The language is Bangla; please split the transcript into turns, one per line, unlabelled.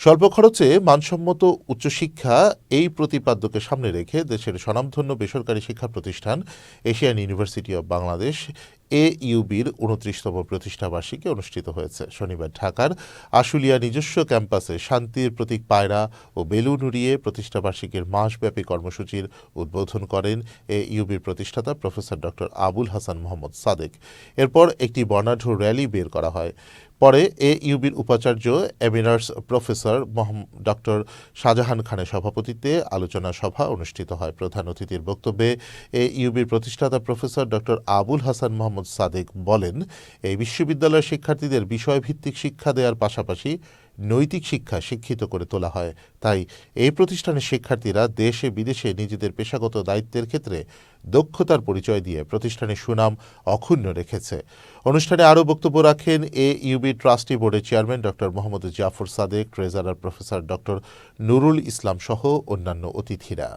স্বল্প খরচে মানসম্মত উচ্চশিক্ষা এই প্রতিপাদ্যকে সামনে রেখে দেশের স্বনামধন্য বেসরকারি শিক্ষা প্রতিষ্ঠান এশিয়ান ইউনিভার্সিটি অব বাংলাদেশ AUBর ২৯তম প্রতিষ্ঠাবার্ষিকী অনুষ্ঠিত হয়েছে শনিবার ঢাকার আশুলিয়া নিজস্ব ক্যাম্পাসে শান্তির প্রতীক পায়রা ও বেলুন উড়িয়ে প্রতিষ্ঠাবার্ষিকীর মাসব্যাপী কর্মসূচির উদ্বোধন করেন AUBর প্রতিষ্ঠাতা প্রফেসর ডক্টর আবুল হাসান মোহাম্মদ সাদেক। এরপর একটি বর্ণাঢ্য র্যালি বের করা হয়। পরে AUBর উপাচার্য এমিরাটস প্রফেসর ডক্টর শাহজাহান খানের সভাপতিত্বে আলোচনা সভা অনুষ্ঠিত হয়। প্রধান অতিথির বক্তব্যে AUBর প্রতিষ্ঠাতা প্রফেসর ডক্টর আবুল হাসান মোহাম্মদ সাদেক বলেন, এই বিশ্ববিদ্যালয়ের শিক্ষার্থীদের বিষয়ভিত্তিক শিক্ষা দেওয়ার পাশাপাশি নৈতিক শিক্ষা শিক্ষিত করে তোলা হয়। তাই এই প্রতিষ্ঠানের শিক্ষার্থীরা দেশে বিদেশে নিজেদের পেশাগত দায়িত্বের ক্ষেত্রে দক্ষতার পরিচয় দিয়ে প্রতিষ্ঠানের সুনাম অক্ষুণ্ণ রেখেছে। অনুষ্ঠানে আরও বক্তব্য রাখেন AUB ট্রাস্টি বোর্ডের chairman doctor Mohammad Jafar Sadek, treasurer professor doctor Nurul Islam সহ অন্যান্য অতিথিরা।